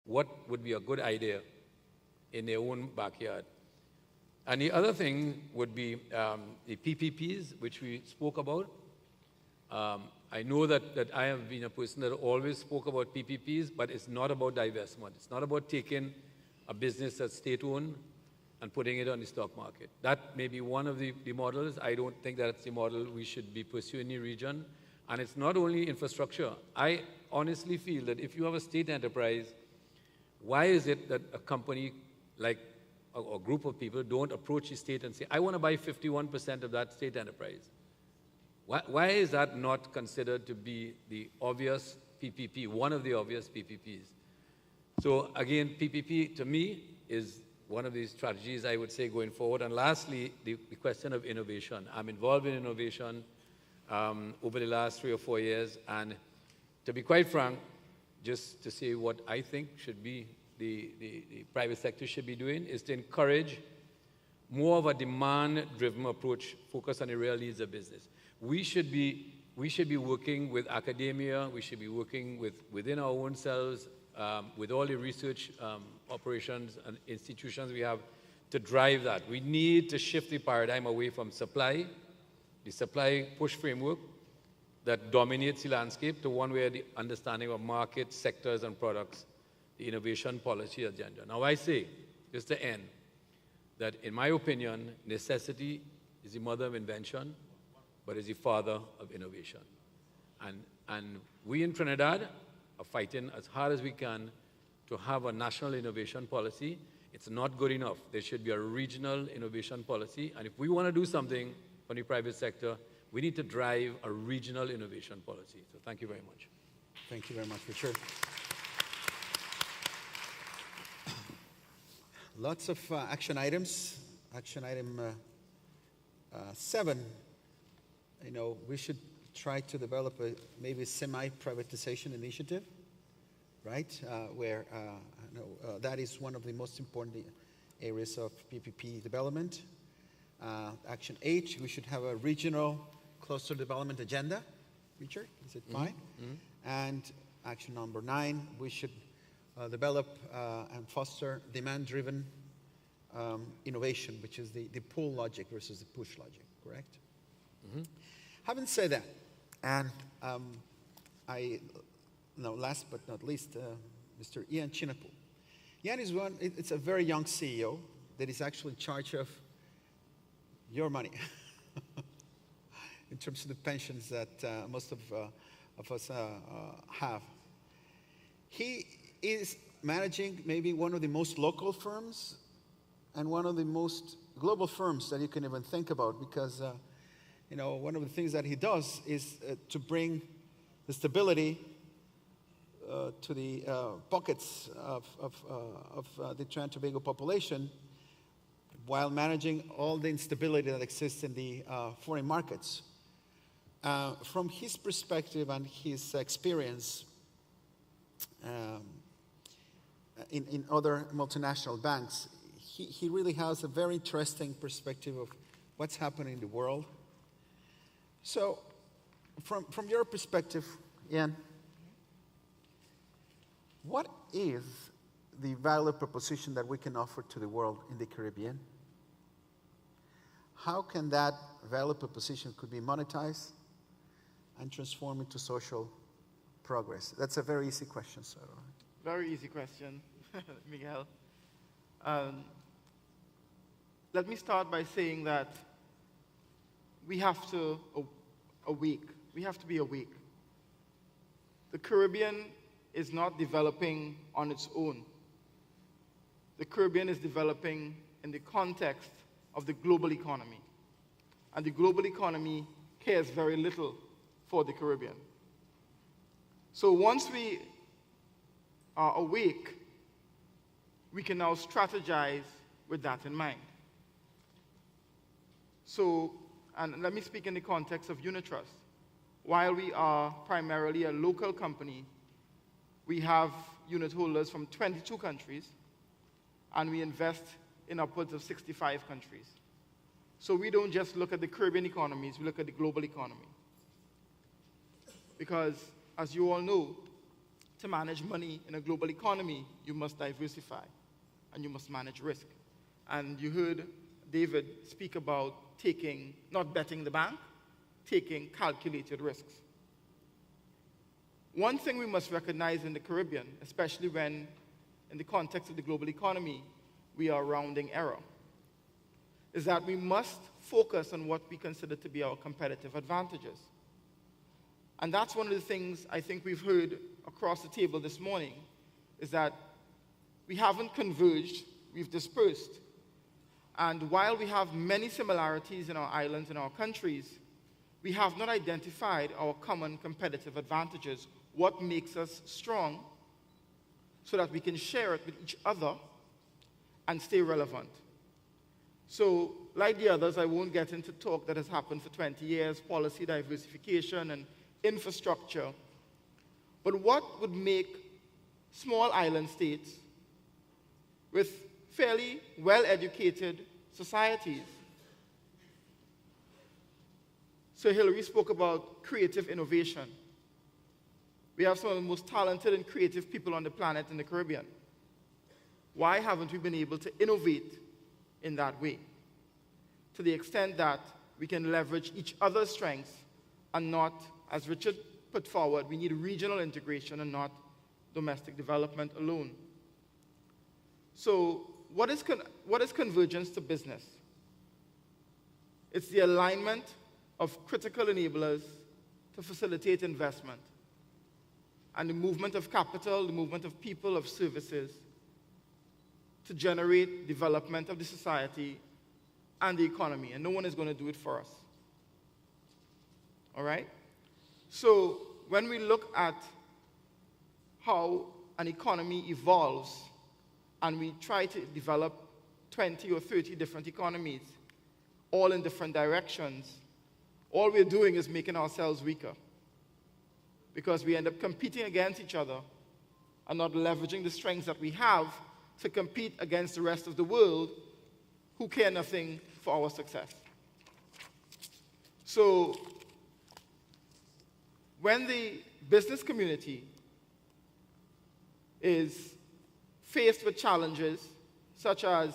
what would be a good idea in their own backyard. And the other thing would be the PPPs, which we spoke about. I know that I have been a person that always spoke about PPPs, but it's not about divestment. It's not about taking a business that's state-owned and putting it on the stock market. That may be one of the models. I don't think that's the model we should be pursuing in the region. And it's not only infrastructure. I honestly feel that if you have a state enterprise, why is it that a company like a group of people don't approach the state and say, I want to buy 51% of that state enterprise? Why is that not considered to be the obvious PPP, one of the obvious PPPs? So again, PPP to me is one of these strategies I would say going forward. And lastly, the question of innovation. I'm involved in innovation over the last 3 or 4 years. And to be quite frank, just to say what I think should be the private sector should be doing is to encourage more of a demand-driven approach focused on the real needs of business. We should be working with academia, we should be working within our own selves, with all the research operations and institutions we have to drive that. We need to shift the paradigm away from supply, the supply push framework that dominates the landscape, to one where the understanding of market, sectors, and products, the innovation policy agenda. Now I say, just to end, that in my opinion, necessity is the mother of invention, but is the father of innovation. And we in Trinidad are fighting as hard as we can to have a national innovation policy. It's not good enough. There should be a regional innovation policy. And if we want to do something from the private sector, we need to drive a regional innovation policy. So thank you very much. Thank you very much, Richard. Lots of action items. Action item 7. We should try to develop maybe a semi-privatization initiative, right? Where that is one of the most important areas of PPP development. Action 8, we should have a regional cluster development agenda. Richard, is it fine? Mm-hmm. And action number 9, we should develop and foster demand-driven innovation, which is the pull logic versus the push logic, correct? Mm-hmm. Having said that, and last but not least, Mr. Ian Chinapu. Ian is it's a very young CEO that is actually in charge of your money in terms of the pensions that most of us have. He is managing maybe one of the most local firms and one of the most global firms that you can even think about, because one of the things that he does is to bring the stability to the pockets of the Trinidad and Tobago population, while managing all the instability that exists in the foreign markets. From his perspective and his experience in other multinational banks, he really has a very interesting perspective of what's happening in the world. So, from your perspective, Ian, what is the value proposition that we can offer to the world in the Caribbean? How can that value proposition could be monetized and transformed into social progress? That's a very easy question, sir. Very easy question, Miguel. Let me start by saying that we have to be awake. The Caribbean is not developing on its own. The Caribbean is developing in the context of the global economy. And the global economy cares very little for the Caribbean. So once we are awake, we can now strategize with that in mind. So, and let me speak in the context of Unitrust. While we are primarily a local company, we have unit holders from 22 countries, and we invest in upwards of 65 countries. So we don't just look at the Caribbean economies, we look at the global economy. Because, as you all know, to manage money in a global economy, you must diversify and you must manage risk. And you heard David speak about not betting the bank, taking calculated risks. One thing we must recognize in the Caribbean, especially when in the context of the global economy, we are rounding error, is that we must focus on what we consider to be our competitive advantages. And that's one of the things I think we've heard across the table this morning, is that we haven't converged, we've dispersed. And while we have many similarities in our islands and our countries, we have not identified our common competitive advantages, what makes us strong, so that we can share it with each other and stay relevant. So, like the others, I won't get into talk that has happened for 20 years, policy diversification and infrastructure. But what would make small island states with fairly well-educated societies? So Hillary spoke about creative innovation. We have some of the most talented and creative people on the planet in the Caribbean. Why haven't we been able to innovate in that way? To the extent that we can leverage each other's strengths and not, as Richard put forward, we need regional integration and not domestic development alone. So what is convergence to business? It's the alignment of critical enablers to facilitate investment and the movement of capital, the movement of people, of services, to generate development of the society and the economy. And no one is going to do it for us. All right? So when we look at how an economy evolves and we try to develop 20 or 30 different economies, all in different directions, all we're doing is making ourselves weaker, because we end up competing against each other and not leveraging the strengths that we have to compete against the rest of the world who care nothing for our success. So when the business community is faced with challenges such as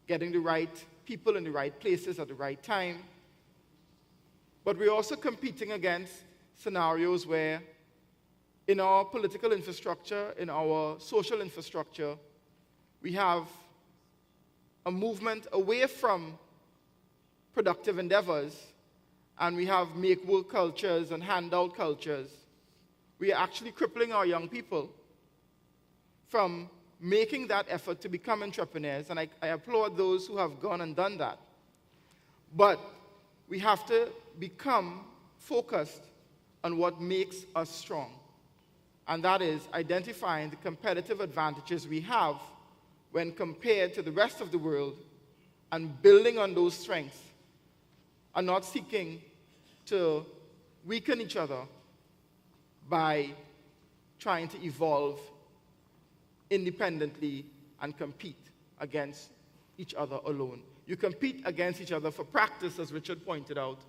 getting the right people in the right places at the right time, but we're also competing against scenarios where in our political infrastructure, in our social infrastructure, we have a movement away from productive endeavors, and we have make-work cultures and handout cultures. We are actually crippling our young people from making that effort to become entrepreneurs, and I applaud those who have gone and done that. But we have to become focused on what makes us strong, and that is identifying the competitive advantages we have when compared to the rest of the world and building on those strengths and not seeking to weaken each other by trying to evolve independently and compete against each other alone. You compete against each other for practice, as Richard pointed out.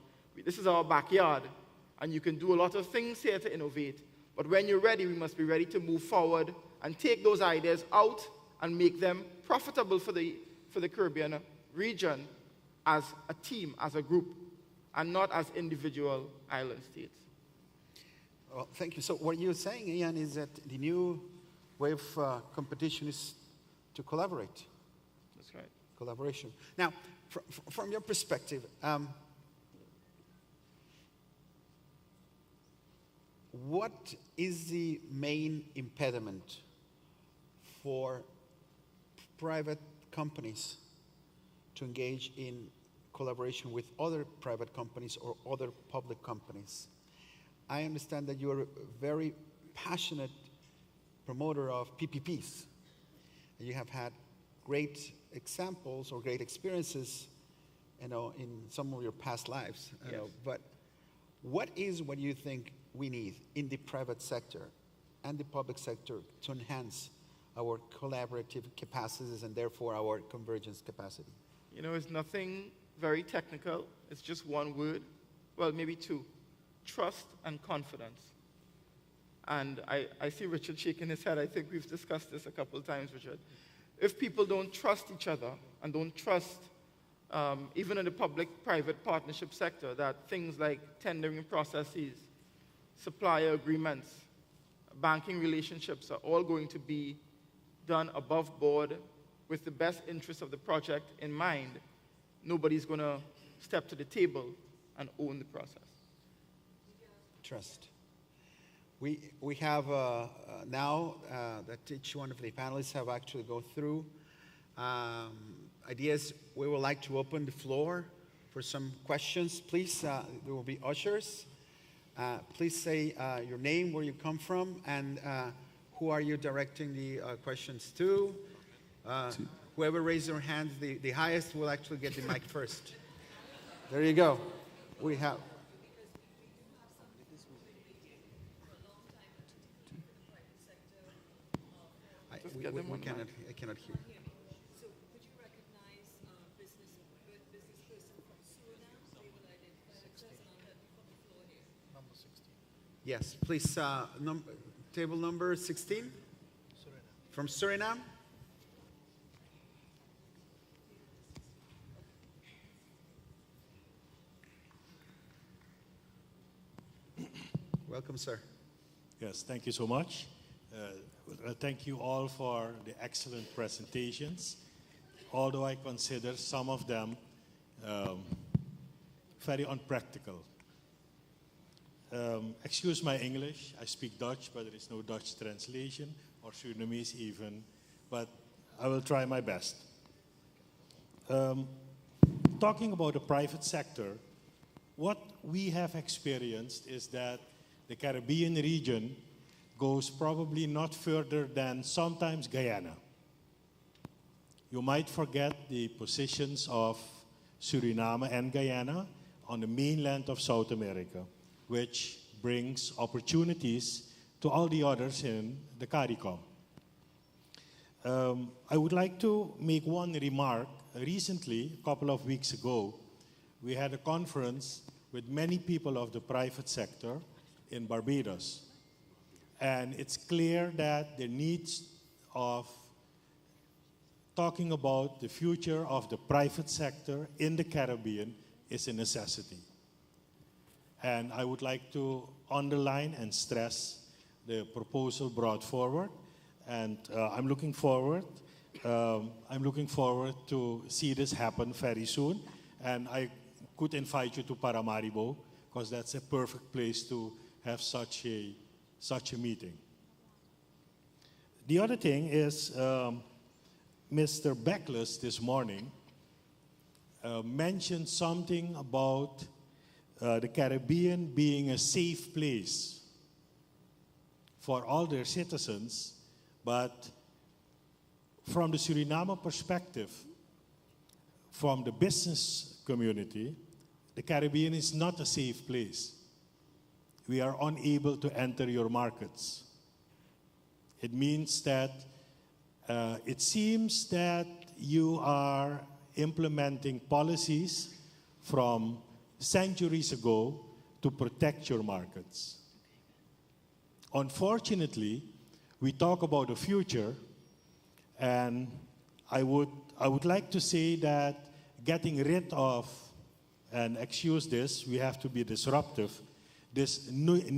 This is our backyard, and you can do a lot of things here to innovate. But when you're ready, we must be ready to move forward and take those ideas out and make them profitable for the Caribbean region as a team, as a group, and not as individual island states. Well, thank you. So what you're saying, Ian, is that the new way of competition is to collaborate. That's right. Collaboration. Now, from your perspective, what is the main impediment for private companies to engage in collaboration with other private companies or other public companies? I understand that you're a very passionate promoter of PPPs. You have had great examples or great experiences, in some of your past lives. Yes. But what you think we need in the private sector and the public sector to enhance our collaborative capacities and therefore our convergence capacity? It's nothing very technical. It's just one word. Well, maybe two. Trust and confidence. and I see Richard shaking his head. I think we've discussed this a couple of times, Richard. If people don't trust each other and don't trust, even in the public-private partnership sector, that things like tendering processes, supplier agreements, banking relationships are all going to be done above board with the best interests of the project in mind, nobody's going to step to the table and own the process. Trust. We have now that each one of the panelists have actually go through ideas. We would like to open the floor for some questions. Please, there will be ushers. Please say your name, where you come from, and who are you directing the questions to. Whoever raises their hand the highest will actually get the mic first. There you go. We have. I cannot hear. So would you recognize business person from Suriname? They will identify themselves, and I'll let you from the floor here. Number 16. Yes, please, table number 16? Suriname. From Suriname? Welcome, sir. Yes, thank you so much. Thank you all for the excellent presentations, although I consider some of them very unpractical. Excuse my English, I speak Dutch, but there is no Dutch translation, or Surinamese even, but I will try my best. Talking about the private sector, what we have experienced is that the Caribbean region goes probably not further than sometimes Guyana. You might forget the positions of Suriname and Guyana on the mainland of South America, which brings opportunities to all the others in the CARICOM. I would like to make one remark. Recently, a couple of weeks ago, we had a conference with many people of the private sector in Barbados. And it's clear that the needs of talking about the future of the private sector in the Caribbean is a necessity. And I would like to underline and stress the proposal brought forward. And I'm looking forward to see this happen very soon. And I could invite you to Paramaribo, because that's a perfect place to have such a meeting. The other thing is, Mr. Beckless this morning mentioned something about the Caribbean being a safe place for all their citizens, but from the Suriname perspective, from the business community, the Caribbean is not a safe place. We are unable to enter your markets. It means that it seems that you are implementing policies from centuries ago to protect your markets. Unfortunately, we talk about the future, and I would like to say that getting rid of, and excuse this, we have to be disruptive, this new